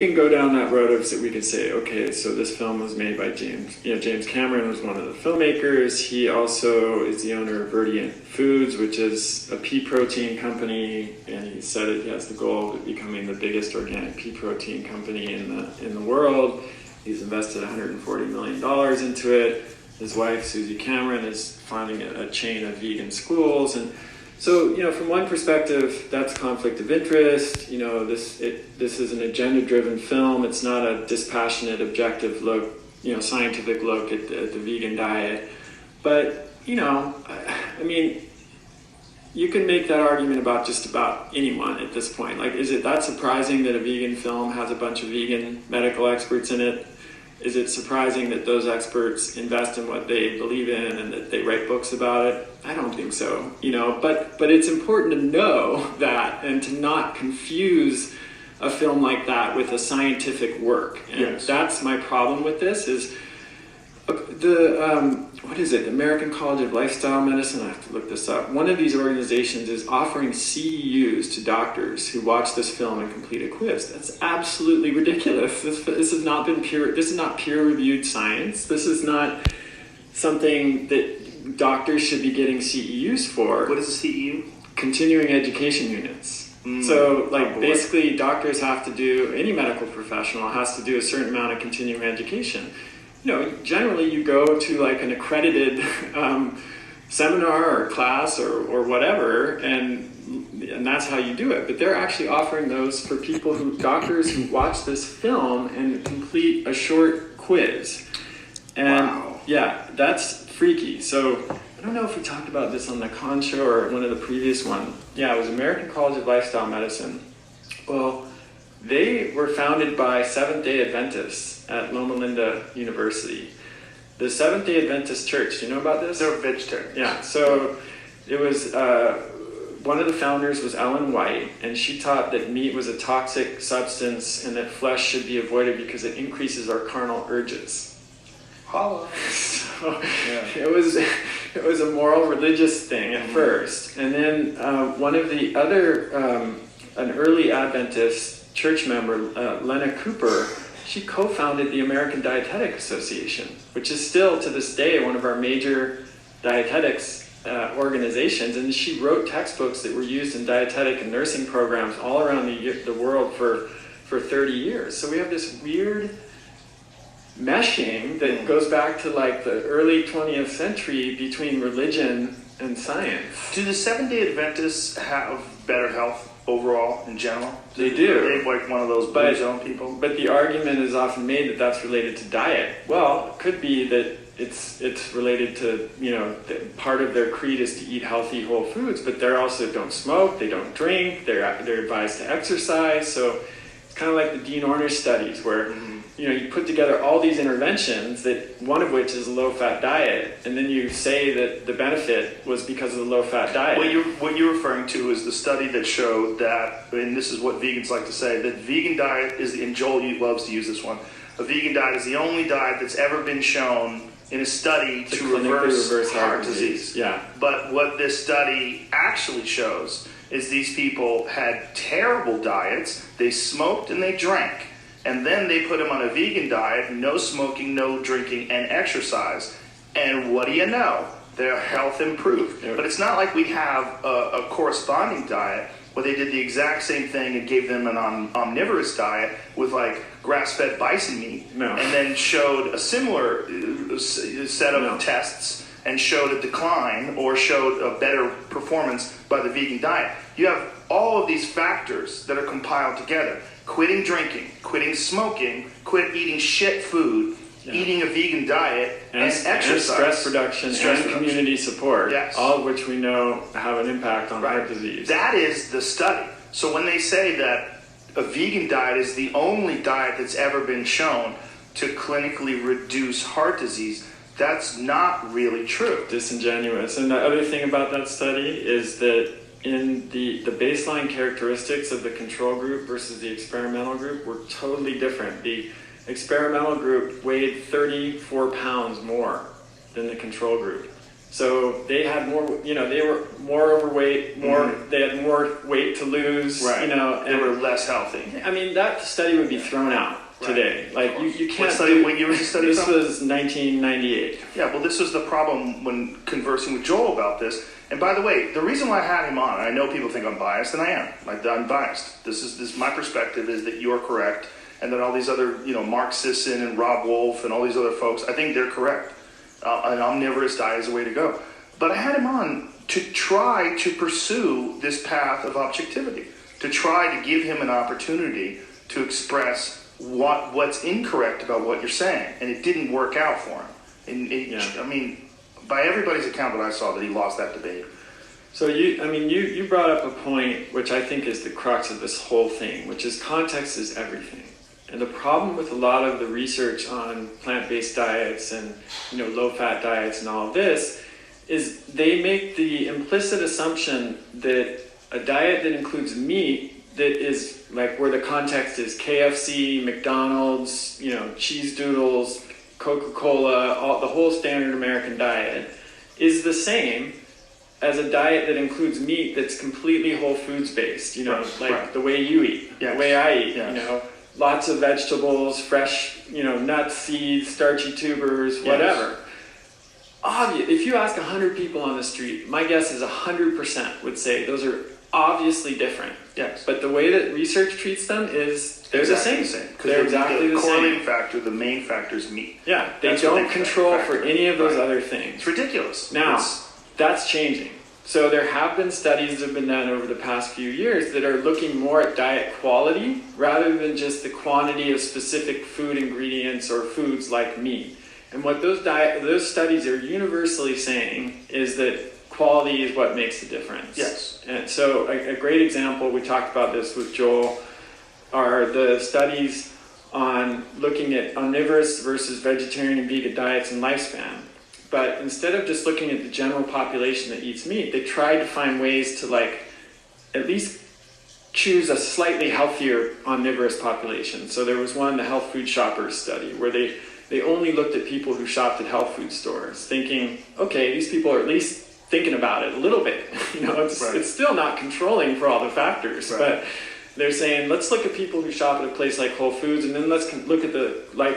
can go down that road of we could say, okay, so this film was made by James Cameron was one of the filmmakers. He also is the owner of Verdient Foods, which is a pea protein company, and he said he has the goal of becoming the biggest organic pea protein company in the world. He's invested $140 million into it. His wife, Susie Cameron, is founding a chain of vegan schools. And so, from one perspective, that's conflict of interest. This is an agenda-driven film. It's not a dispassionate, objective look, scientific look at the vegan diet. But, I mean, you can make that argument about just about anyone at this point. Like, is it that surprising that a vegan film has a bunch of vegan medical experts in it? Is it surprising that those experts invest in what they believe in and that they write books about it? I don't think so, but it's important to know that and to not confuse a film like that with a scientific work. And yes. That's my problem with this is the American College of Lifestyle Medicine, I have to look this up. One of these organizations is offering CEUs to doctors who watch this film and complete a quiz. That's absolutely ridiculous. This has not been this is not peer-reviewed science. This is not something that doctors should be getting CEUs for. What is a CEU? Continuing education units. So, basically, doctors have to do, any medical professional has to do a certain amount of continuing education. Generally you go to an accredited seminar or class or whatever, and that's how you do it. But they're actually offering those for doctors who watch this film and complete a short quiz. And wow. Yeah, that's freaky. So I don't know if we talked about this on the Con show or one of the previous one. Yeah, it was American College of Lifestyle Medicine. Well, they were founded by Seventh-day Adventists at Loma Linda University. The Seventh-day Adventist Church, do you know about this? They're vegetarians. Yeah, so it was, one of the founders was Ellen White, and she taught that meat was a toxic substance and that flesh should be avoided because it increases our carnal urges. Holla. So it was a moral religious thing at first. And then one of the other, an early Adventist church member, Lena Cooper, she co-founded the American Dietetic Association, which is still to this day one of our major dietetics organizations, and she wrote textbooks that were used in dietetic and nursing programs all around the world for 30 years. So we have this weird meshing that goes back to the early 20th century between religion and science. Do the Seventh-day Adventists have better health overall in general? They do. Are they one of those blue zone people? But the argument is often made that that's related to diet. Well, it could be that it's related to, part of their creed is to eat healthy whole foods, but they also don't smoke, they don't drink, they're advised to exercise. So it's kind of like the Dean Ornish studies where you put together all these interventions, that one of which is a low-fat diet, and then you say that the benefit was because of the low-fat diet. What you're referring to is the study that showed that, and this is what vegans like to say, that vegan diet is, and Joel loves to use this one, a vegan diet is the only diet that's ever been shown in a study to reverse heart disease. Yeah. But what this study actually shows is these people had terrible diets, they smoked and they drank. And then they put them on a vegan diet, no smoking, no drinking, and exercise. And what do you know? Their health improved. Yep. But it's not like we have a corresponding diet where they did the exact same thing and gave them an omnivorous diet with grass-fed bison meat. No. And then showed a similar set of tests and showed a decline or showed a better performance by the vegan diet. You have all of these factors that are compiled together. Quitting drinking, quitting smoking, quit eating shit food, eating a vegan diet, and exercise. And stress reduction and community support, all of which we know have an impact on heart disease. That is the study. So when they say that a vegan diet is the only diet that's ever been shown to clinically reduce heart disease, that's not really true. Disingenuous. And the other thing about that study is that in the baseline characteristics of the control group versus the experimental group were totally different. The experimental group weighed 34 pounds more than the control group. So they had more, they were more overweight, they had more weight to lose, right. And they were less healthy. I mean, that study would be thrown out today. Like, you can't what year was the study This from? was 1998. Yeah, well, this was the problem when conversing with Joel about this. And by the way, the reason why I had him on, I know people think I'm biased, and I am. I'm biased. This is my perspective is that you're correct, and then all these other, Mark Sisson and Rob Wolf and all these other folks, I think they're correct. An omnivorous diet is the way to go. But I had him on to try to pursue this path of objectivity, to try to give him an opportunity to express what's incorrect about what you're saying, and it didn't work out for him. I mean, by everybody's account that I saw, that he lost that debate. So you brought up a point which I think is the crux of this whole thing, which is context is everything. And the problem with a lot of the research on plant-based diets and low-fat diets and all of this is they make the implicit assumption that a diet that includes meat that is like where the context is KFC, McDonald's, cheese doodles, Coca-Cola, the whole standard American diet is the same as a diet that includes meat that's completely whole foods based, the way you eat, the way I eat, lots of vegetables, fresh, nuts, seeds, starchy tubers, whatever. If you ask 100 people on the street, my guess is 100% would say those are obviously different. Yes. But the way that research treats them is they're exactly the same. They're exactly the the correlating same. factor, the main factor is meat. Yeah, they That's don't what control for any of those Right. other things. It's ridiculous. Now, that's changing. So there have been studies that have been done over the past few years that are looking more at diet quality rather than just the quantity of specific food ingredients or foods like meat. And what those studies are universally saying is that quality is what makes the difference. Yes. And so a great example, we talked about this with Joel, are the studies on looking at omnivorous versus vegetarian and vegan diets and lifespan. But instead of just looking at the general population that eats meat, they tried to find ways to at least choose a slightly healthier omnivorous population. So there was one, the Health Food Shoppers study, where they only looked at people who shopped at health food stores, thinking, okay, these people are at least thinking about it a little bit. It's still not controlling for all the factors, but they're saying, let's look at people who shop at a place like Whole Foods, and then let's look at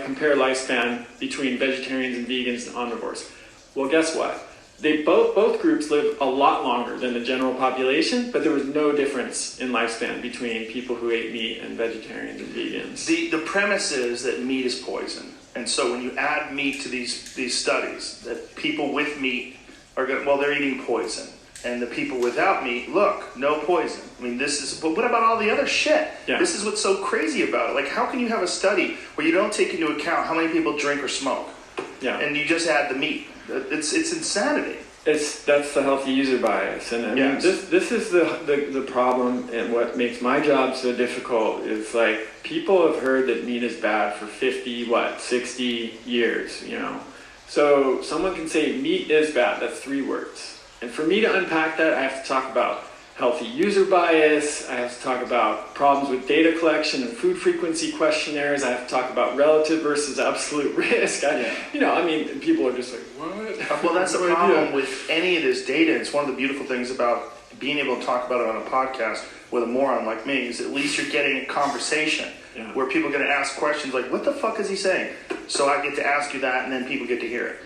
compare lifespan between vegetarians and vegans and omnivores. Well, guess what? They both groups live a lot longer than the general population, but there was no difference in lifespan between people who ate meat and vegetarians and vegans. The premise is that meat is poison. And so when you add meat to these studies, that people with meat are they're eating poison. And the people without meat, look, no poison. I mean, but what about all the other shit? Yeah. This is what's so crazy about it. Like, how can you have a study where you don't take into account how many people drink or smoke? Yeah. And you just add the meat. It's insanity. That's the healthy user bias, and I mean this is the problem, and what makes my job so difficult is people have heard that meat is bad for 60 years, So someone can say meat is bad. That's 3 words, and for me to unpack that, I have to talk about healthy user bias. I have to talk about problems with data collection and food frequency questionnaires. I have to talk about relative versus absolute risk. People are just like, what? Well, that's the problem with any of this data. It's one of the beautiful things about being able to talk about it on a podcast with a moron like me is at least you're getting a conversation where people are going to ask questions like, what the fuck is he saying? So I get to ask you that, and then people get to hear it.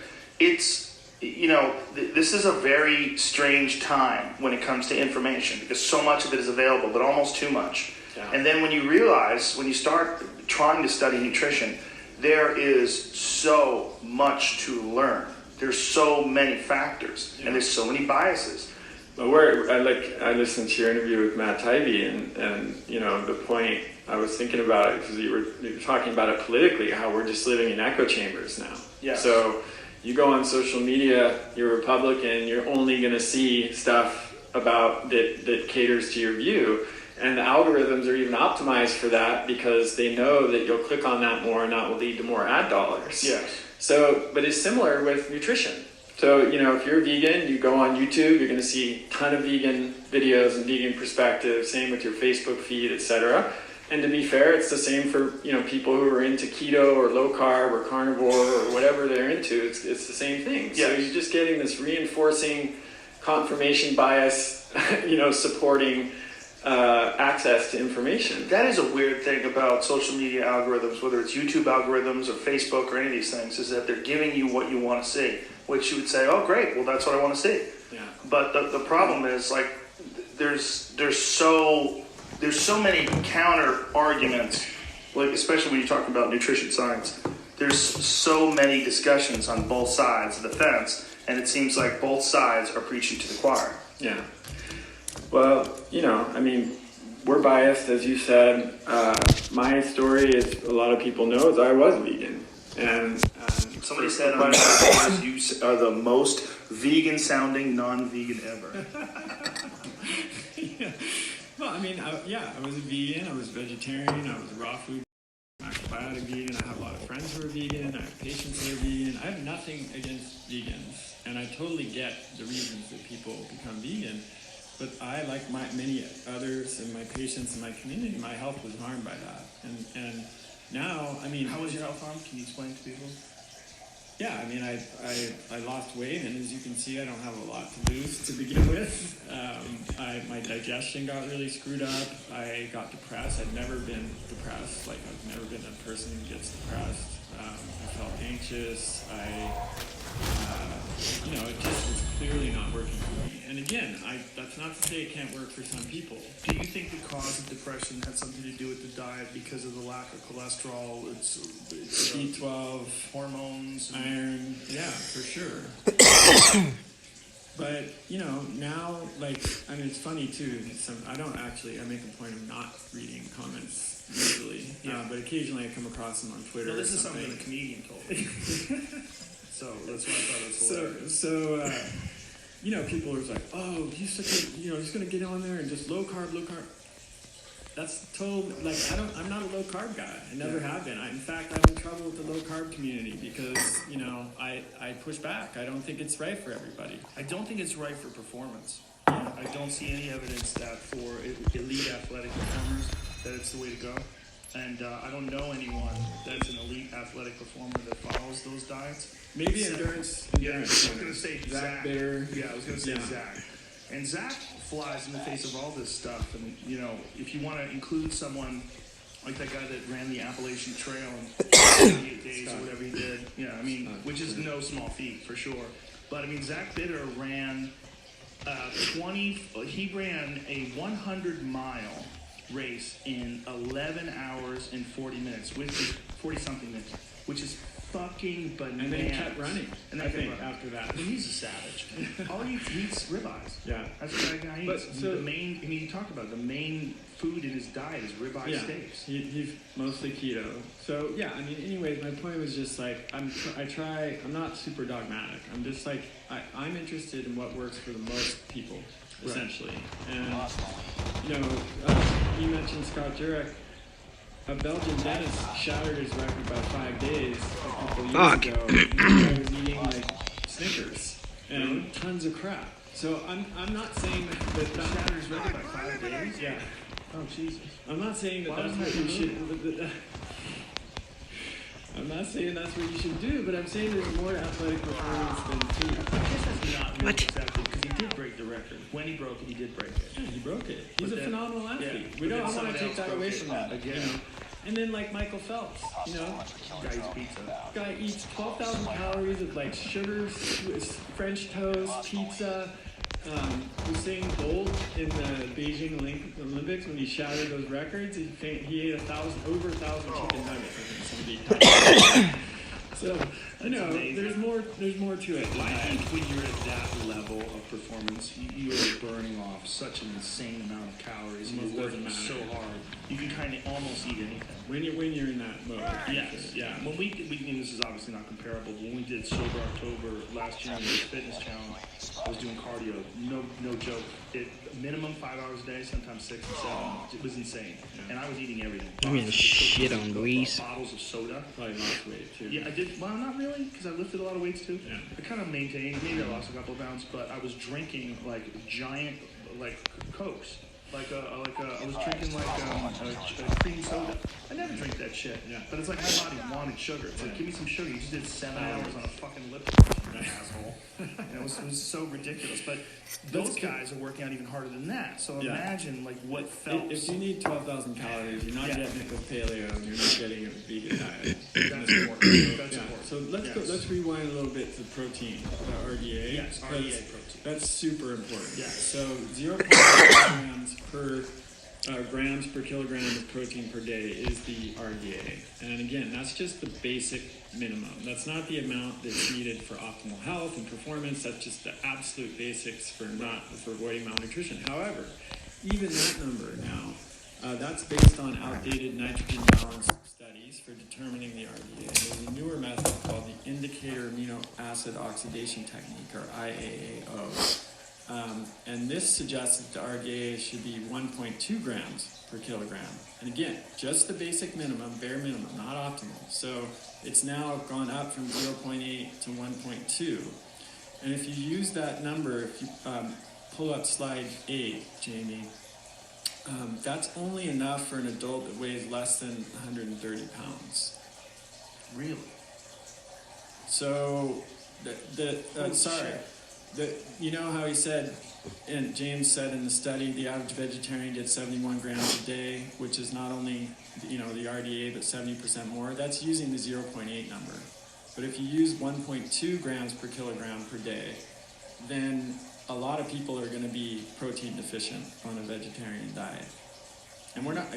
This is a very strange time when it comes to information because so much of it is available, but almost too much. Yeah. And then when you start trying to study nutrition, there is so much to learn. There's so many factors, and there's so many biases. Well, I listened to your interview with Matt Taibbi, and the point I was thinking about it because you were talking about it politically, how we're just living in echo chambers now. Yeah. So you go on social media, you're Republican, you're only going to see stuff about that caters to your view. And the algorithms are even optimized for that because they know that you'll click on that more and that will lead to more ad dollars. Yes. So, but it's similar with nutrition. So, if you're vegan, you go on YouTube, you're going to see a ton of vegan videos and vegan perspectives, same with your Facebook feed, etc. And to be fair, it's the same for people who are into keto or low carb or carnivore or whatever they're into. It's the same thing. Yes. So you're just getting this reinforcing confirmation bias, supporting access to information. That is a weird thing about social media algorithms, whether it's YouTube algorithms or Facebook or any of these things, is that they're giving you what you want to see, which you would say, oh, great, well, that's what I want to see. Yeah. But the problem is, like, there's so many counter arguments, like especially when you're talking about nutrition science. There's so many discussions on both sides of the fence, and it seems like both sides are preaching to the choir. Yeah. Well, we're biased, as you said. My story, as a lot of people know, is I was vegan. And somebody said on you are the most vegan-sounding non-vegan ever. Yeah. Well, I was a vegan, I was vegetarian, I was a raw food, macrobiotic vegan. I have a lot of friends who are vegan, I have patients who are vegan. I have nothing against vegans, and I totally get the reasons that people become vegan. But I, like many others and my patients in my community, my health was harmed by that. And now, how was your health harmed? Can you explain to people? Yeah, I lost weight, and as you can see, I don't have a lot to lose to begin with. My digestion got really screwed up. I got depressed. I'd never been depressed. Like, I've never been a person who gets depressed. I felt anxious. It just was clearly not working for me. And again, that's not to say it can't work for some people. Do you think the cause of depression had something to do with the diet because of the lack of cholesterol? It's B12, hormones, iron, yeah, for sure. But, now, it's funny too. I make a point of not reading comments usually, but occasionally I come across them on Twitter. No, this is something a comedian told me. So that's why I thought it was hilarious. So, people are like, oh, he's just going to get on there and just low carb. That's total, I'm not a low carb guy. I never have been. In fact, I'm in trouble with the low carb community because, I push back. I don't think it's right for everybody. I don't think it's right for performance. I don't see any evidence that for elite athletic performers that it's the way to go. And I don't know anyone that's an elite athletic performer that follows those diets. Maybe endurance. Yeah, I was going to say Zach. Bitter. Yeah, I was going to say Zach. And Zach flies in the face of all this stuff. And, if you want to include someone like that guy that ran the Appalachian Trail in 48 days or whatever he did, which is no small feat for sure. But, Zach Bitter ran he ran a 100-mile race in 11 hours and 40 minutes, 40-something minutes, which is fucking bananas. And then he kept running. And I think after that. He's a savage. All he eats ribeyes. Yeah. That's what that guy eats. You talk about it, the main food in his diet is ribeye steaks. He's mostly keto. So, anyways, my point was just I'm not super dogmatic. I'm just I'm interested in what works for the most people, essentially. And, you mentioned Scott Jurek. A Belgian dentist shattered his record by 5 days a couple years ago. He was eating Snickers and tons of crap. So I'm not saying that Shattered his record by 5 days? Yeah. Oh, Jesus. I'm not saying that's what you should. I'm not saying that's what you should do, but I'm saying there's more athletic performance than food. I guess that's not really exactly because he did break the record. When he broke it, he did break it. Yeah, he broke it. He's a phenomenal athlete. Yeah, We don't want want to take that away from that. Again. And then Michael Phelps, Guy eats pizza. Guy eats 12,000 calories of sugars, French toast, pizza. Usain Bolt in the Beijing Olympics when he shattered those records, he ate over 1,000 chicken nuggets. I think somebody. So there's more to it. I think when you're at that level of performance, you are burning off such an insane amount of calories. And you're working so hard. You can kind of almost eat anything. When you're in that mode. Yes, yeah. When we this is obviously not comparable. But when we did Sober October last year in the fitness challenge, I was doing cardio. No joke. Minimum 5 hours a day, sometimes 6 and 7. It was insane. And I was eating everything. I mean, shit on grease. Bottles of soda. Probably lost weight too. Yeah, I did. Well, not really, because I lifted a lot of weights too. Yeah. I kind of maintained. Maybe I lost a couple of pounds, but I was drinking giant Cokes. I was drinking a cream soda. I never drink that shit. Yeah. But it's like my body wanted sugar. It's like, give me some sugar. You just did 7 hours on a fucking lip asshole. And it was so ridiculous. But those guys are working out even harder than that. So imagine like what Phelps. If you need 12,000 calories, you're not getting it with paleo, and you're not getting it with vegan diet. That's important. That's important. So let's rewind a little bit to protein, RDA. Yes, RDA protein. That's super important. Yeah. So 0.5 grams per kilogram of protein per day is the RDA. And again, that's just the basic minimum. That's not the amount that's needed for optimal health and performance. That's just the absolute basics for avoiding malnutrition. However, even that number now, that's based on outdated nitrogen balance studies for determining the RDA. There's a newer method called the indicator amino acid oxidation technique, or IAAO. And this suggests that the RDA should be 1.2 grams per kilogram. And again, just the basic minimum, bare minimum, not optimal. So it's now gone up from 0.8 to 1.2. And if you use that number, if you pull up slide 8, Jamie, that's only enough for an adult that weighs less than 130 pounds. Really? So, you know how he said, and James said in the study, the average vegetarian gets 71 grams a day, which is not only, the RDA, but 70% more. That's using the 0.8 number. But if you use 1.2 grams per kilogram per day, then a lot of people are going to be protein deficient on a vegetarian diet. And we're not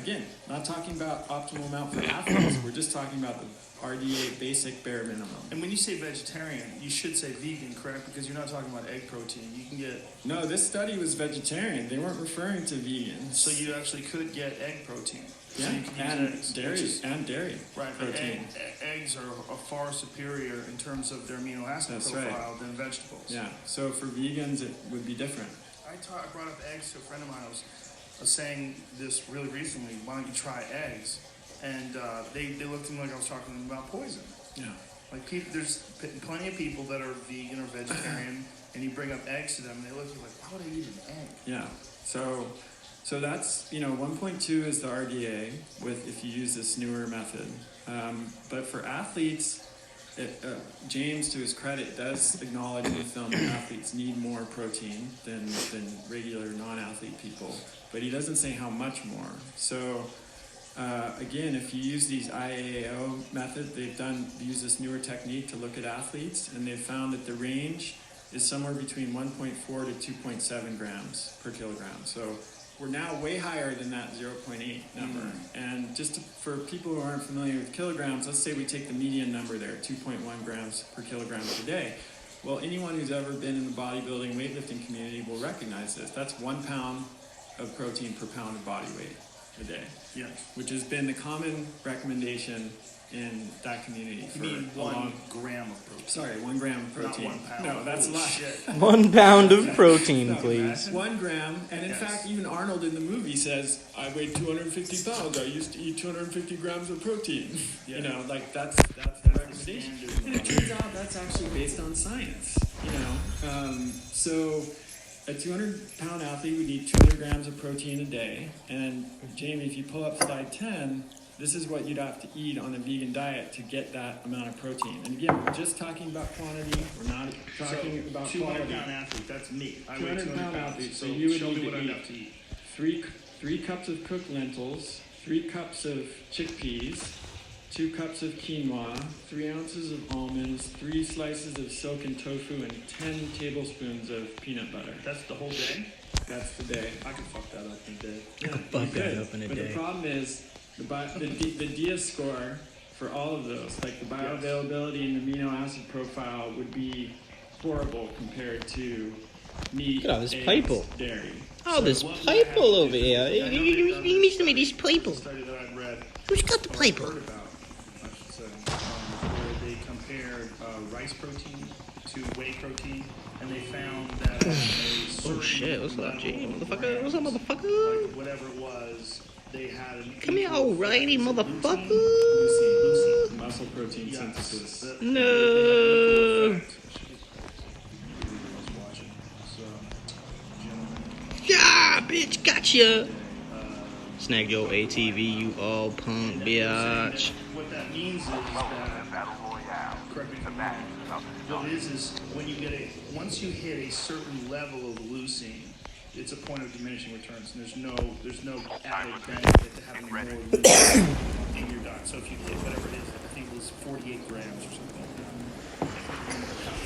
talking about optimal amount for athletes. We're just talking about the RDA basic bare minimum. And when you say vegetarian, you should say vegan, correct? Because you're not talking about egg protein. You can get... No, this study was vegetarian. They weren't referring to vegans. So you actually could get egg protein. Yeah, so you can and use eggs, dairy right, protein. But eggs are far superior in terms of their amino acid profile than vegetables. Yeah, so for vegans it would be different. I brought up eggs to a friend of mine. I was saying this really recently. Why don't you try eggs? And they looked at me like I was talking to them about poison. Yeah. Like there's plenty of people that are vegan or vegetarian, and you bring up eggs to them, and they look at you like, why would I eat an egg? Yeah. So that's 1.2 is the RDA if you use this newer method. But for athletes, James, to his credit, does acknowledge in the film that athletes need more protein than regular non-athlete people, but he doesn't say how much more. So again, if you use these IAAO method, they've used this newer technique to look at athletes, and they've found that the range is somewhere between 1.4 to 2.7 grams per kilogram. So we're now way higher than that 0.8 number. And just for people who aren't familiar with kilograms, let's say we take the median number there, 2.1 grams per kilogram per day. Well, anyone who's ever been in the bodybuilding weightlifting community will recognize this. That's 1 pound of protein per pound of body weight a day. Yes. Which has been the common recommendation in that community for you mean a long... 1 gram of protein. Sorry, 1 gram of protein. Not 1 pound. No, that's a lot. Shit. 1 pound of protein, please. 1 gram, and in fact, even Arnold in the movie says, I weighed 250 pounds, I used to eat 250 grams of protein. Yeah. That's the recommendation. And it turns out that's actually based on science, So a 200-pound athlete would need 200 grams of protein a day. And Jamie, if you pull up slide 10, this is what you'd have to eat on a vegan diet to get that amount of protein. And again, we're just talking about quantity. We're not talking about 200-pound athlete, that's me. I weigh 200-pound 200 pounds. athlete. So you would show me need what to I'd eat have to eat. 3 cups of cooked lentils, 3 cups of chickpeas, 2 cups of quinoa, 3 ounces of almonds, 3 slices of silken tofu, and 10 tablespoons of peanut butter. That's the whole day? That's the day. I could fuck that up in a day. Yeah, Fuck that up in a but day. the problem is the DS score for all of those, like the bioavailability and the amino acid profile, would be horrible compared to meat, Look at all this eggs, people. dairy. Oh, there's people over here. Give me some of these people. Study that I'd read. Who's got the people? Heard about, I should say, where they compared rice protein to whey protein, and they found that Oh shit, what's up, G? Motherfucker? What's up, like motherfucker? whatever it was, they had an Come here, alrighty, motherfucker. Leucine, muscle protein synthesis. No. Yeah, bitch, Gotcha. Snag your ATV, you all punk bitch. What that means is that, correct me if I'm wrong, what it is when you get once you hit a certain level of leucine, it's a point of diminishing returns, and there's no added benefit to having more leucine in your diet. So if you hit whatever it is, I think it was 48 grams or something like that.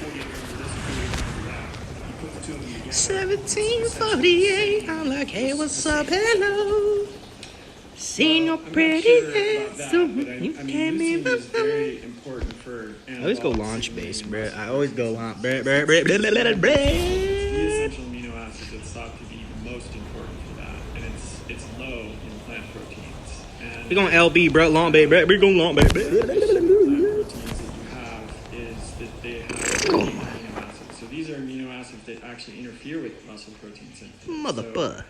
48 grams of this, 48 grams of that. You put the two of them together. 1748. I'm like, hey, what's up? Hello. Seen your I'm pretty not sure face. about that, So but I you mean, came in. leucine is very important for I always go anabolic launch signaling base, in bruh. muscle I always go proteins. launch. Bruh. The essential amino acid that's thought to be the most important for that, and it's low in plant proteins. And We gonna LB, bro. Long bay, bruh. We gonna long bay. plant proteins that you have is that they have amino acids. So these are amino acids that actually interfere with muscle protein synthesis. Motherfucker.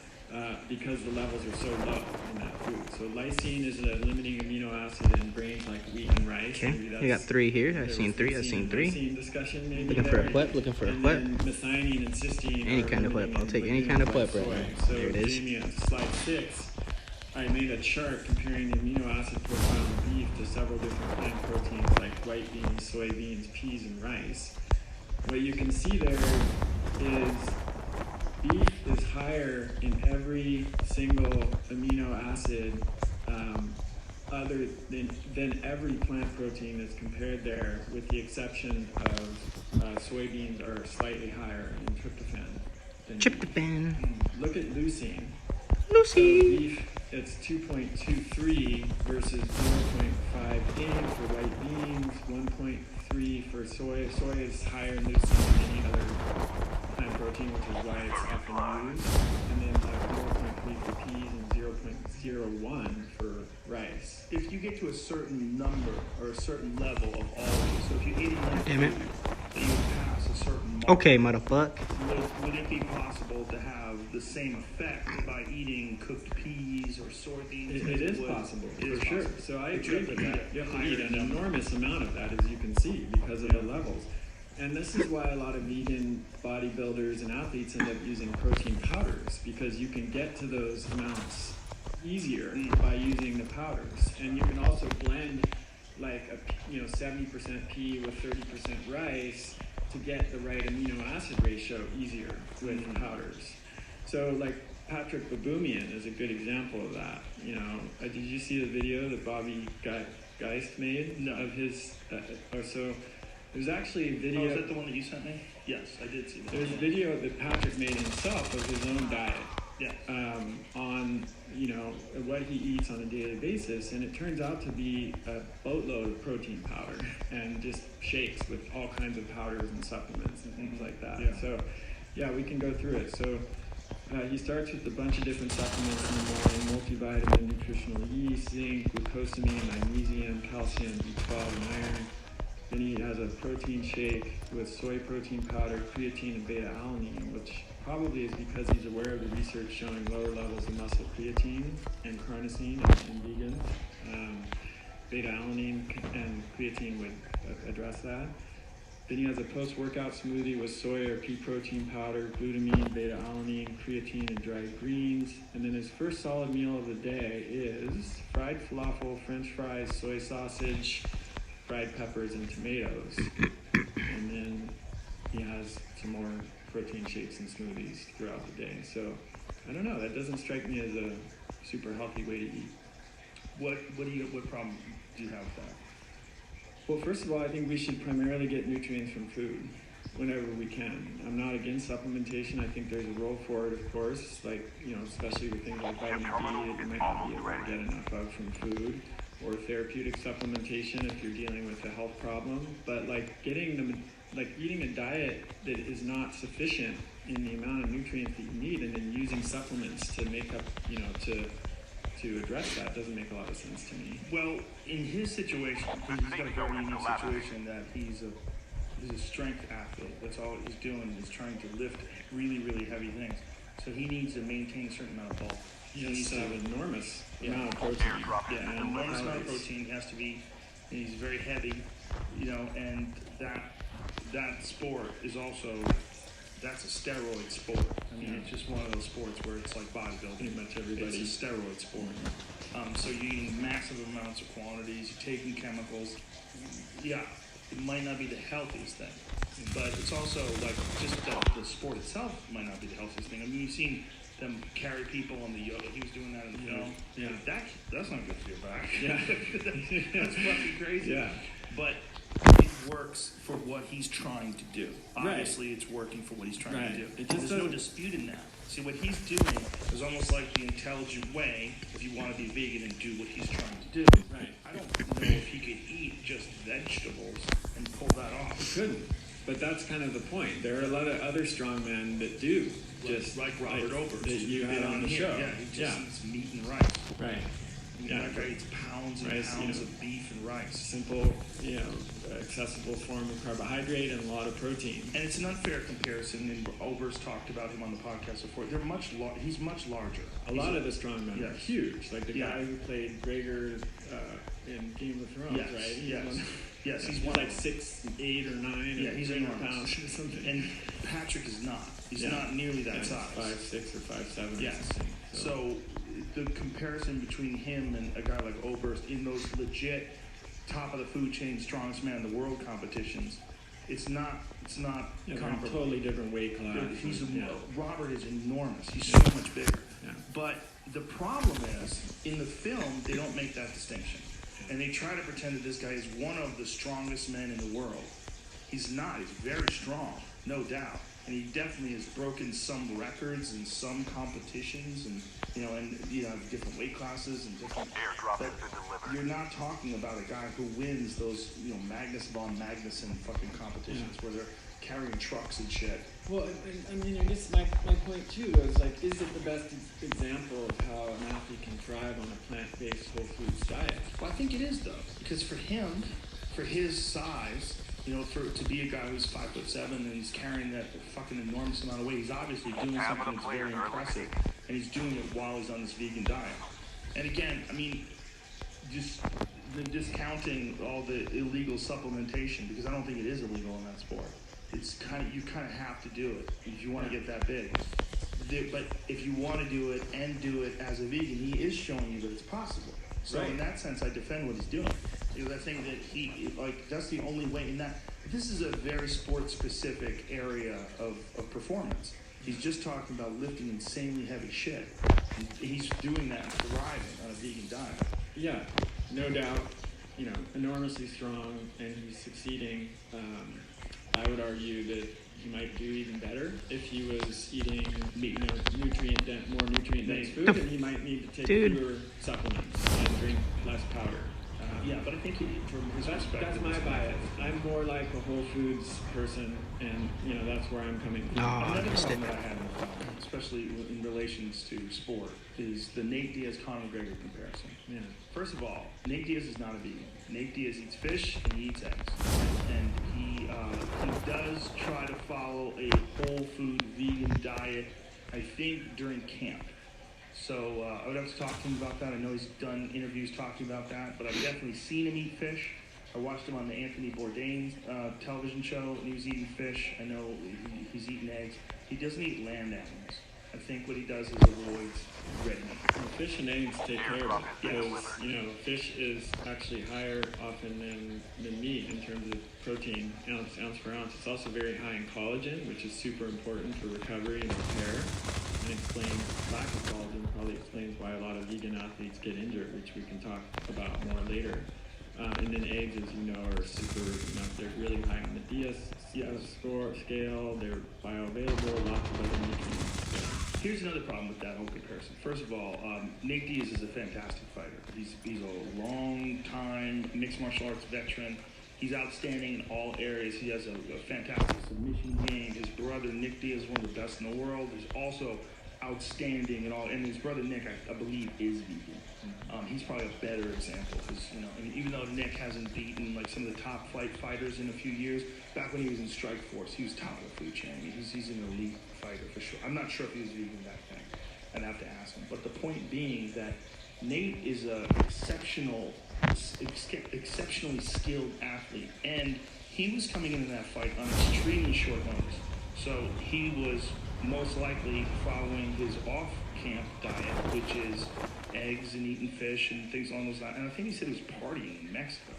Because the levels are so low in that food. So lysine is a limiting amino acid in grains like wheat and rice. Okay, Maybe we got that's- 3 here. there I've was seen 3. I've lysine seen and 3. lysine discussion maybe Looking for a there. flip. Looking for a And flip. then methionine and cysteine. Any are kind of limiting flip. I'll take in any kind of legumes flip like right soy. now. So There it is. Jamie, on slide 6, I made a chart comparing the amino acid profile of beef to several different plant proteins like white beans, soybeans, peas, and rice. What you can see there is beef is higher in every single amino acid other than every plant protein that's compared there, with the exception of soybeans are slightly higher in tryptophan. Tryptophan. Look at leucine. So Lucy. beef, it's 2.23 versus 0.58 for white beans, 1.3 for soy. Soy is higher in leucine than any other plant protein, which is why it's often used. And then 0.3 for peas and 0.01 for rice. If you get to a certain number or a certain level of all of these, so if you ate enough Damn it. food that you would pass a certain mark, Okay, motherfucker. would it be possible to have the same effect by eating cooked peas or soybeans? It is would- possible, it is for sure. possible. So I But you agree have with to that. eat You have to higher eat an number. enormous amount of that, as you can see, because of the levels. And this is why a lot of vegan bodybuilders and athletes end up using protein powders, because you can get to those amounts easier by using the powders. And you can also blend like 70% pea with 30% rice to get the right amino acid ratio easier with powders. So like Patrick Baboumian is a good example of that. Did you see the video that Bobby Geist made of his? So there's actually a video. Oh, is that the one that you sent me? Yes, I did see that. There's a video that Patrick made himself of his own diet. Yeah. On what he eats on a daily basis, and it turns out to be a boatload of protein powder and just shakes with all kinds of powders and supplements and things like that. Yeah. So yeah, we can go through it. So he starts with a bunch of different supplements in the morning: multivitamin, nutritional yeast, zinc, glucosamine, magnesium, calcium, B12, and iron. Then he has a protein shake with soy protein powder, creatine, and beta-alanine, which probably is because he's aware of the research showing lower levels of muscle creatine and carnosine in vegans. Beta-alanine and creatine would address that. Then he has a post-workout smoothie with soy or pea protein powder, glutamine, beta-alanine, creatine, and dried greens. And then his first solid meal of the day is fried falafel, French fries, soy sausage, fried peppers, and tomatoes. And then he has some more protein shakes and smoothies throughout the day. So I don't know, that doesn't strike me as a super healthy way to eat. What problem do you have with that? Well, first of all, I think we should primarily get nutrients from food whenever we can. I'm not against supplementation. I think there's a role for it, of course, especially with things like vitamin D that you might not be able to get enough of from food, or therapeutic supplementation if you're dealing with a health problem. But eating a diet that is not sufficient in the amount of nutrients that you need, and then using supplements to make up, to address that doesn't make a lot of sense to me. Well, in his situation, he's got a very unique situation that he's a strength athlete. That's all he's doing is trying to lift really, really heavy things. So he needs to maintain a certain amount of bulk. He needs to have an enormous amount of protein. Yeah, and an enormous amount of calories. protein. He has to be, and he's very heavy, and that sport is also, that's a steroid sport. I mean, it's just one of those sports where it's like bodybuilding. Pretty much everybody. It's a steroid sport. So you're eating massive amounts of quantities, you're taking chemicals. Yeah, it might not be the healthiest thing, but it's also like just the sport itself might not be the healthiest thing. I mean, you've seen them carry people on the yoga. He was doing that in the film. Yeah. That's not good for your back. Yeah. That's fucking crazy. Yeah. but it works for what he's trying to do. Obviously, it's working for what he's trying to do. There's no dispute in that. See, what he's doing is almost like the intelligent way if you want to be vegan and do what he's trying to do. Right. I don't know if he could eat just vegetables and pull that off. He couldn't. But that's kind of the point. There are a lot of other strongmen that do. Just like Robert Oberst. That you had on the here. show. Yeah, he just eats meat and rice. Right. That guy eats pounds and rice, pounds of beef and rice. Simple, accessible form of carbohydrate and a lot of protein. And it's an unfair comparison, and Oberst talked about him on the podcast before. He's much larger. A lot of the strongmen are huge. Like the guy who played Gregor in Game of Thrones, right? Yes, he's one like 6'8" or 9. Yeah, he's enormous. Pounds or something. And Patrick is not. He's not nearly that size. 5'6" or 5'7". Yes. So the comparison between him and a guy like Oberst in those legit top of the food chain, strongest man in the world competitions, it's not comparable. Totally different weight class. Robert is enormous. He's so much bigger. Yeah. But the problem is, in the film, they don't make that distinction. And they try to pretend that this guy is one of the strongest men in the world. He's not. He's very strong, no doubt. And he definitely has broken some records in some competitions, and different weight classes and different. But you're not talking about a guy who wins those, Magnus von Magnuson fucking competitions where they're carrying trucks and shit. Well, I mean, I guess my point too is like, is it the best example of how an athlete can thrive on a plant-based whole foods diet? Well, I think it is though, because for him, for his size. To be a guy who's 5'7" and he's carrying that fucking enormous amount of weight, he's obviously doing something that's very impressive, and he's doing it while he's on this vegan diet. And again, I mean, just discounting all the illegal supplementation, because I don't think it is illegal in that sport. It's you kind of have to do it if you want to get that big. But if you want to do it and do it as a vegan, he is showing you that it's possible. So in that sense, I defend what he's doing. I think that that's the only way in that. This is a very sport-specific area of performance. He's just talking about lifting insanely heavy shit. He's doing that and thriving on a vegan diet. Yeah, no doubt. Enormously strong, and he's succeeding. I would argue that he might do even better if he was eating more nutrient-dense food, and he might need to take fewer supplements and drink less powder. But I think from his perspective, that's my bias. I'm more like a whole foods person, and that's where I'm coming from. Another problem that I have in the film, especially in relations to sport, is the Nate Diaz Conor McGregor comparison. Yeah. First of all, Nate Diaz is not a vegan. Nate Diaz eats fish and he eats eggs, and he does try to follow a whole food vegan diet. I think during camp. So I would have to talk to him about that. I know he's done interviews talking about that, but I've definitely seen him eat fish. I watched him on the Anthony Bourdain television show, and he was eating fish. I know he's eating eggs. He doesn't eat land animals. I think what he does is avoids red meat. Well, fish and eggs take care of it because fish is actually higher often than meat in terms of protein, ounce per ounce. It's also very high in collagen, which is super important for recovery and repair. And explains lack of collagen probably explains why a lot of vegan athletes get injured, which we can talk about more later. And then eggs, as you know, are super. They're really high on the Diaz scale. They're bioavailable, lots of other nutrients. Here's another problem with that whole comparison. First of all, Nate Diaz is a fantastic fighter. He's a long-time mixed martial arts veteran. He's outstanding in all areas. He has a fantastic submission game. His brother Nick Diaz is one of the best in the world. He's also outstanding in all. And his brother Nick, I believe, is vegan. He's probably a better example because and even though Nick hasn't beaten like some of the top fighters in a few years, back when he was in Strikeforce, he was top of the food chain. He's an elite fighter for sure. I'm not sure if he was vegan back then. I'd have to ask him. But the point being that Nate is an exceptionally skilled athlete, and he was coming into that fight on extremely short notice. So he was most likely following his off-camp diet, which is eggs and eating fish and things along those lines. And I think he said he was partying in Mexico.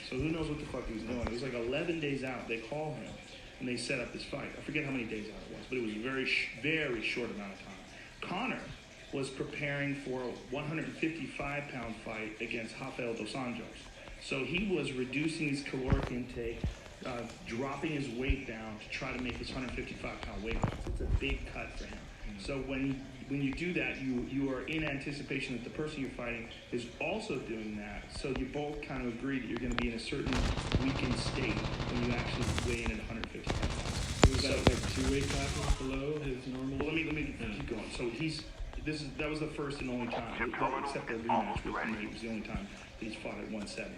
So who knows what the fuck he was doing. It was like 11 days out. They call him and they set up this fight. I forget how many days out it was, but it was a very short amount of time. Connor was preparing for a 155-pound fight against Rafael dos Anjos. So he was reducing his caloric intake, dropping his weight down to try to make his 155-pound weight loss. It's a big cut for him. So when you do that, you are in anticipation that the person you're fighting is also doing that. So you both kind of agree that you're going to be in a certain weakened state when you actually weigh in at 155 pounds. Was that like 2 weight classes below his normal? Well, let me keep going. So that was the first and only time, except the rematch with Nate. It was the only time that he's fought at 170.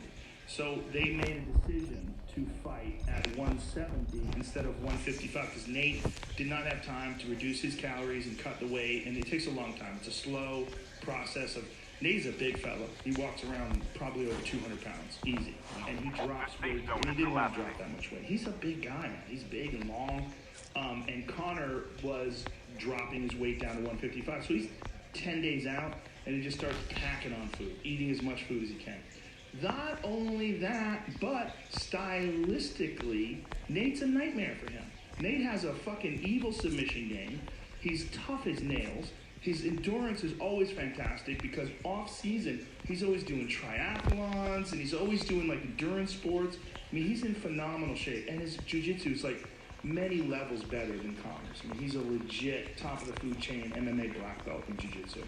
So they made a decision to fight at 170 instead of 155 because Nate did not have time to reduce his calories and cut the weight, and it takes a long time. It's a slow process of. Nate's a big fella. He walks around probably over 200 pounds, easy, and he drops weight. And he didn't want to drop that much weight. He's a big guy, man. He's big and long, and Connor was dropping his weight down to 155. So he's 10 days out, and he just starts packing on food, eating as much food as he can. Not only that, but stylistically, Nate's a nightmare for him. Nate has a fucking evil submission game. He's tough as nails. His endurance is always fantastic because off season, he's always doing triathlons and he's always doing like endurance sports. I mean, he's in phenomenal shape, and his jiu-jitsu is like many levels better than Connor's. I mean, he's a legit top of the food chain MMA black belt in jiu-jitsu.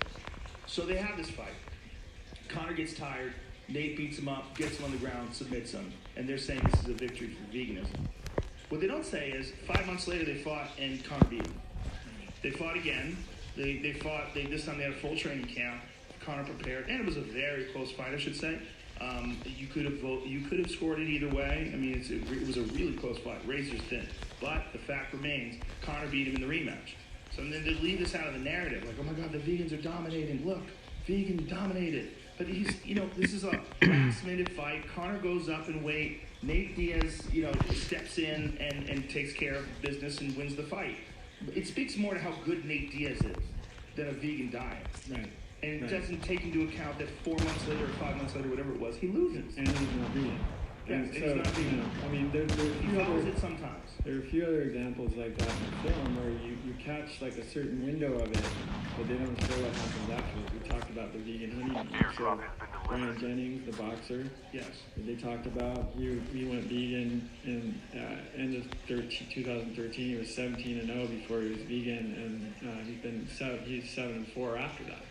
So they have this fight. Connor gets tired. Nate beats him up, gets him on the ground, submits him, and they're saying this is a victory for veganism. What they don't say is 5 months later they fought and Connor beat him. They fought again. They fought. This time they had a full training camp. Connor prepared, and it was a very close fight, I should say. You could have scored it either way. I mean, it was a really close fight, razor thin. But the fact remains, Connor beat him in the rematch. So then they leave this out of the narrative, like, oh my God, the vegans are dominating. Look, vegan dominated. But this is a last-minute fight. Connor goes up in weight. Nate Diaz, steps in and takes care of business and wins the fight. It speaks more to how good Nate Diaz is than a vegan diet. Right. And it doesn't take into account that 4 months later or 5 months later, whatever it was, he loses. And he's not vegan. Yes, And he's not vegan. I mean, there are a He few follows other, it sometimes. there are a few other examples like that in the film where you catch like a certain window of it, but they don't show what happens afterwards. We talked about the vegan honeymoon. So Brian Jennings, the boxer, Yes. they talked about he went vegan in end of 2013. He was 17-0 before he was vegan, and he's 7-4 after that.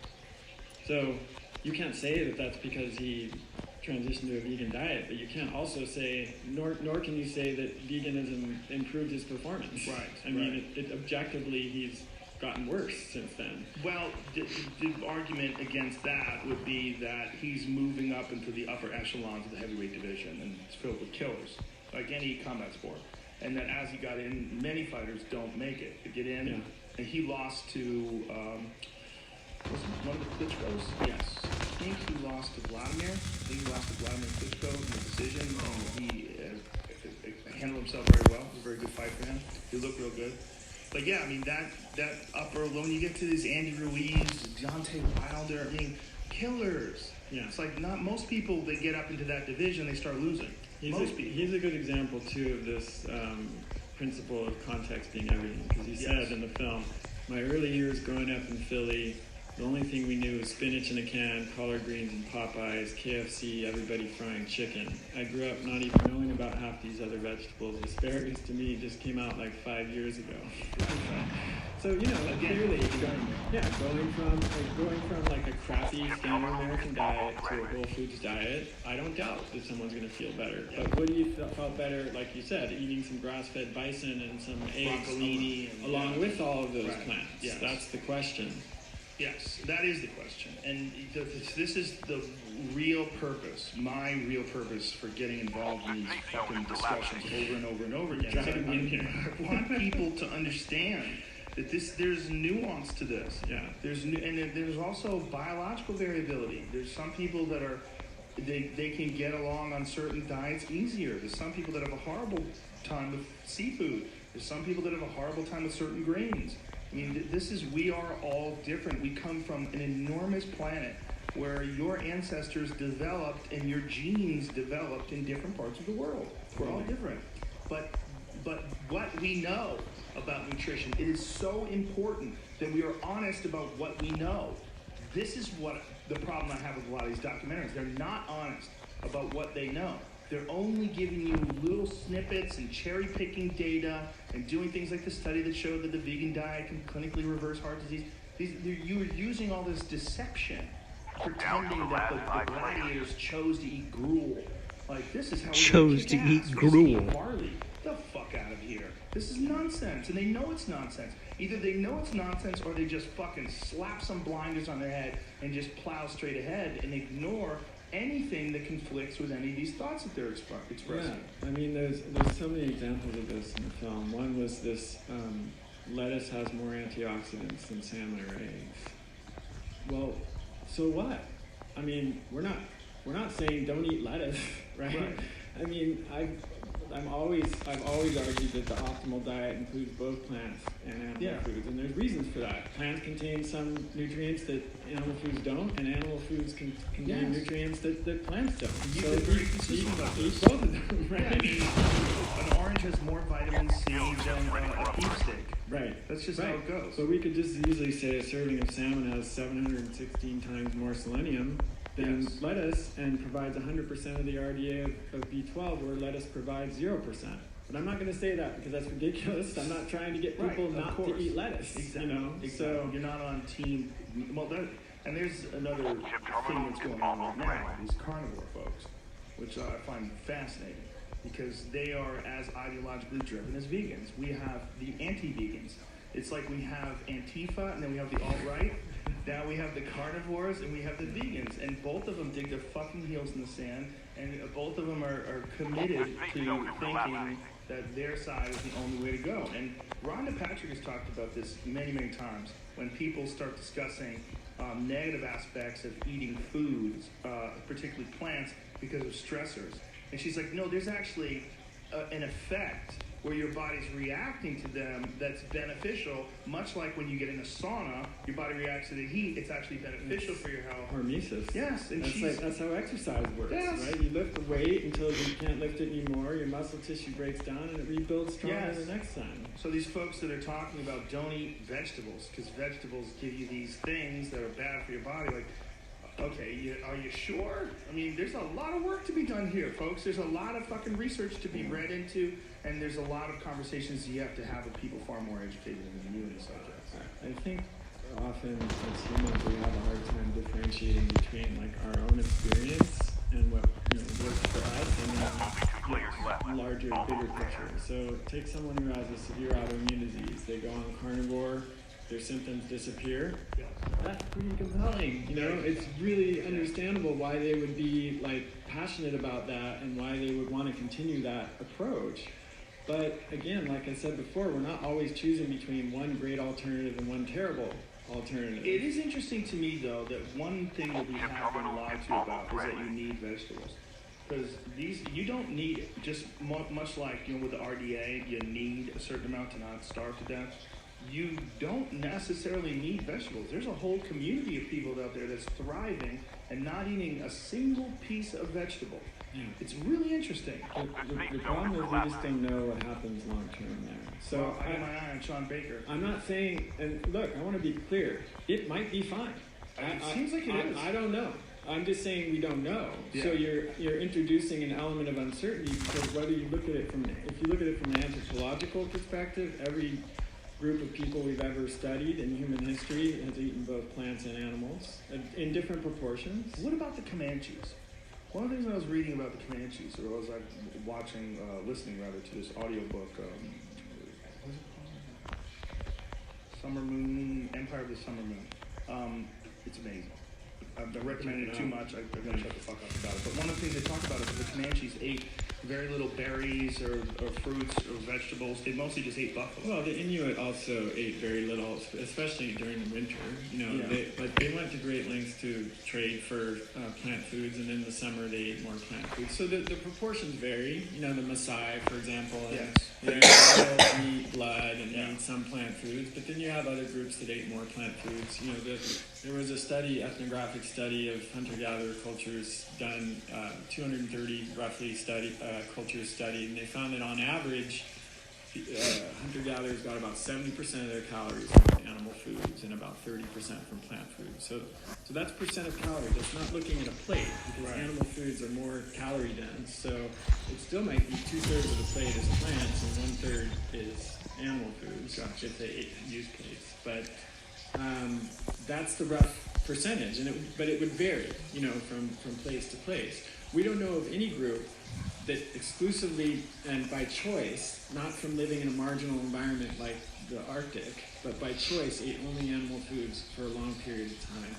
So you can't say that that's because he transitioned to a vegan diet, but you can't also say, nor can you say that veganism improved his performance. Right. I mean, it objectively, he's gotten worse since then. Well, the argument against that would be that he's moving up into the upper echelons of the heavyweight division, and it's filled with killers, like any combat sport. And that as he got in, many fighters don't make it. They get in, Yeah. and he lost to was it one of the Klitschko's? Yes. I think he lost to Vladimir. Klitschko in the decision, and he handled himself very well. It was a very good fight for him. He looked real good. But yeah, I mean, that upper, when you get to these Andy Ruiz, Deontay Wilder, I mean, killers. Yeah. It's like not most people that get up into that division, they start losing. Most people. He's a good example, too, of this principle of context being everything. Because he said in the film, my early years growing up in Philly, the only thing we knew was spinach in a can, collard greens and Popeyes, KFC, everybody frying chicken. I grew up not even knowing about half these other vegetables. Asparagus to me just came out like 5 years ago. So, clearly, going from like a crappy standard American diet to a Whole Foods diet, I don't doubt that someone's going to feel better. But would you felt better, like you said, eating some grass-fed bison and some eggs along with all of those plants? Yes. That's the question. Yes, that is the question. And this is the real purpose, my real purpose for getting involved in these fucking discussions over and over and over again. I want people to understand that there's nuance to this. Yeah. There's also biological variability. There's some people that they can get along on certain diets easier. There's some people that have a horrible time with seafood. There's some people that have a horrible time with certain grains. I mean, we are all different. We come from an enormous planet where your ancestors developed and your genes developed in different parts of the world. We're all different. But what we know about nutrition, it is so important that we are honest about what we know. This is what the problem I have with a lot of these documentaries. They're not honest about what they know. They're only giving you little snippets and cherry-picking data and doing things like the study that showed that the vegan diet can clinically reverse heart disease. You're using all this deception, pretending that the gladiators chose to eat gruel. Like, this is how chose to eat gruel. Barley. Get the fuck out of here. This is nonsense, and they know it's nonsense. Either they know it's nonsense or they just fucking slap some blinders on their head and just plow straight ahead and ignore anything that conflicts with any of these thoughts that they're expressing. Yeah, I mean, there's so many examples of this in the film. One was this: lettuce has more antioxidants than salmon or eggs. Well, so what? I mean, we're not saying don't eat lettuce, right? I mean, I've always argued that the optimal diet includes both plants and animal foods, and there's reasons for that. Plants contain some nutrients that animal foods don't, and animal foods contain nutrients that plants don't. So eat both of them, right? Yeah, an orange has more vitamin C than a beef steak. Right. That's just how it goes. So we could just easily say a serving of salmon has 716 times more selenium than lettuce and provides 100% of the RDA of B12, where lettuce provides 0%. But I'm not going to say that because that's ridiculous. I'm not trying to get people not to eat lettuce. Exactly. You know, so you're not on team. Well, and there's another thing that's going on right now. These carnivore folks, which I find fascinating because they are as ideologically driven as vegans. We have the anti-vegans. It's like we have Antifa and then we have the alt-right. Now we have the carnivores and we have the vegans, and both of them dig their fucking heels in the sand, and both of them are committed to thinking that their side is the only way to go. And Rhonda Patrick has talked about this many, many times when people start discussing negative aspects of eating foods, particularly plants, because of stressors. And she's like, no, there's actually an effect where your body's reacting to them that's beneficial, much like when you get in a sauna, your body reacts to the heat. It's actually beneficial for your health. Hormesis. Yes, and that's how exercise works, right? You lift the weight until you can't lift it anymore, your muscle tissue breaks down, and it rebuilds stronger the next time. So these folks that are talking about don't eat vegetables, because vegetables give you these things that are bad for your body, like, okay, are you sure? I mean, there's a lot of work to be done here, folks. There's a lot of fucking research to be read into, and there's a lot of conversations you have to have with people far more educated than you in the subject. I think often as humans we have a hard time differentiating between like our own experience and what works for us and larger, bigger picture. So take someone who has a severe autoimmune disease. They go on carnivore, their symptoms disappear. That's pretty compelling. It's really understandable why they would be like passionate about that and why they would want to continue that approach. But again, like I said before, we're not always choosing between one great alternative and one terrible alternative. It is interesting to me, though, that one thing that we have been lied to about is that you need vegetables. Because you don't need, just much like with the RDA, you need a certain amount to not starve to death. You don't necessarily need vegetables. There's a whole community of people out there that's thriving and not eating a single piece of vegetable. Yeah. It's really interesting. The problem is we just don't know what happens long term there. So I got my eye on Sean Baker. I'm not saying, and look, I want to be clear. It might be fine. It seems like it is. I don't know. I'm just saying we don't know. Yeah. So you're introducing an element of uncertainty because if you look at it from an anthropological perspective, every group of people we've ever studied in human history has eaten both plants and animals in different proportions. What about the Comanches? One of the things I was reading about the Comanches, or was listening to this audiobook, what's it called? Summer Moon, Empire of the Summer Moon. It's amazing. I recommend it too much. I'm going to shut the fuck up about it. But one of the things they talk about is that the Comanches ate very little berries or fruits or vegetables. They mostly just ate buffalo. Well, the Inuit also ate very little, especially during the winter. But they went to great lengths to trade for plant foods, and in the summer they ate more plant foods. So the proportions vary. The Maasai, for example, they eat meat, blood, and eat some plant foods. But then you have other groups that ate more plant foods. There was a study, ethnographic study of hunter-gatherer cultures done, 230 roughly cultures studied, and they found that on average, hunter-gatherers got about 70% of their calories from animal foods and about 30% from plant foods. So that's percent of calories. That's not looking at a plate, because animal foods are more calorie dense. So it still might be 2/3 of the plate is plants and 1/3 is animal foods if they use plates. But that's the rough percentage, but it would vary, from place to place. We don't know of any group that exclusively and by choice, not from living in a marginal environment like the Arctic, but by choice ate only animal foods for a long period of time.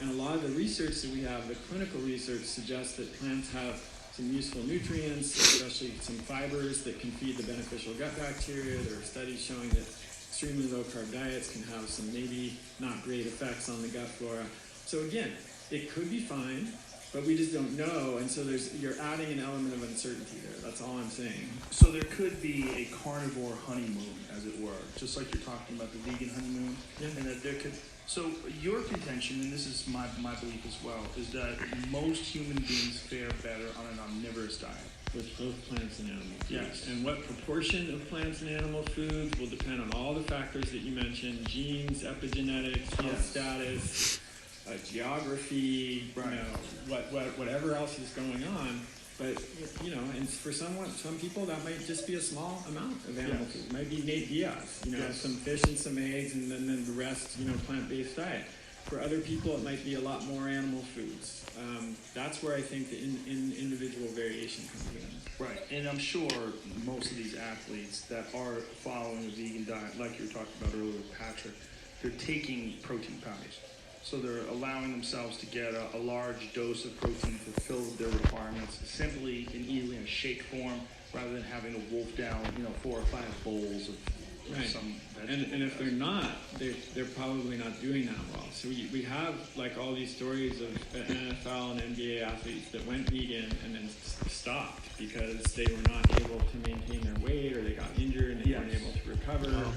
And a lot of the research that we have, the clinical research, suggests that plants have some useful nutrients, especially some fibers that can feed the beneficial gut bacteria. There are studies showing that extremely low-carb diets can have some maybe not great effects on the gut flora. So again, it could be fine, but we just don't know, and so you're adding an element of uncertainty there. That's all I'm saying. So there could be a carnivore honeymoon, as it were, just like you're talking about the vegan honeymoon, and that there could. So your contention, and this is my belief as well, is that most human beings fare better on an omnivorous diet. With both plants and animal foods. Yes. And what proportion of plants and animal foods will depend on all the factors that you mentioned: genes, epigenetics, health status, geography, whatever else is going on. But and for some people that might just be a small amount of animal food. It might be Nate Diaz, some fish and some eggs, and then the rest, plant-based diet. For other people, it might be a lot more animal foods. That's where I think the individual variation comes in. Right, and I'm sure most of these athletes that are following a vegan diet, like you were talking about earlier with Patrick, they're taking protein powders. So they're allowing themselves to get a large dose of protein to fulfill their requirements simply and easily in a shake form, rather than having to wolf down, 4 or 5 bowls of some vegetable. And if they're not, they're probably not doing that well. So we have all these stories of NFL and NBA athletes that went vegan and then stopped because they were not able to maintain their weight, or they got injured and they weren't able to recover.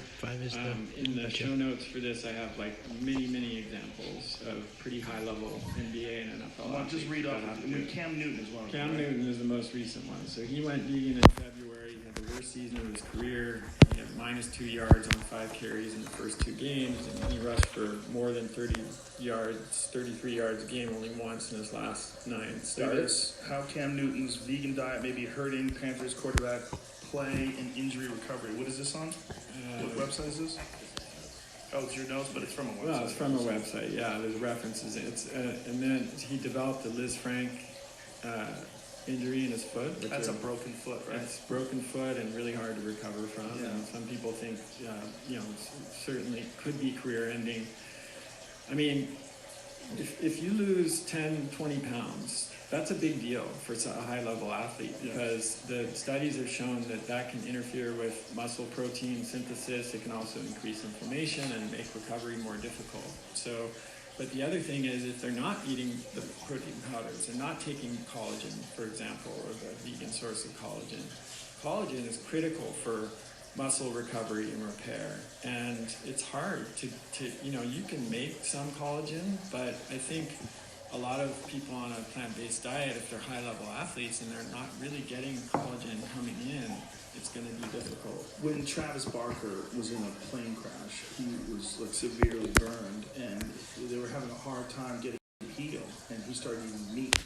In the show notes for this, I have many examples of pretty high level NBA and NFL. Well, just read off. Cam Newton as well. Cam Newton is the most recent one. So he went vegan in February. He had the worst season of his career. He had -2 yards on 5 carries in the first 2 games, and he rushed for more than 30 yards, 33 yards a game only once in his last 9 starts. How Cam Newton's vegan diet may be hurting Panthers quarterback play and injury recovery. What is this on? What website is this? Oh, it's your notes, but it's from a website. Well, it's from a website. Yeah, there's references. And then he developed a Liz Frank injury in his foot. That's a broken foot, right? It's broken foot and really hard to recover from. Yeah. And some people think, certainly could be career-ending. I mean, if you lose 10, 20 pounds, that's a big deal for a high-level athlete, because the studies have shown that can interfere with muscle protein synthesis. It can also increase inflammation and make recovery more difficult. But the other thing is, if they're not eating the protein powders, they're not taking collagen, for example, or the vegan source of collagen. Collagen is critical for muscle recovery and repair, and it's hard to you can make some collagen, but I think a lot of people on a plant-based diet, if they're high-level athletes and they're not really getting collagen coming in, it's going to be difficult. When Travis Barker was in a plane crash, he was severely burned, and they were having a hard time getting him healed, and he started eating meat.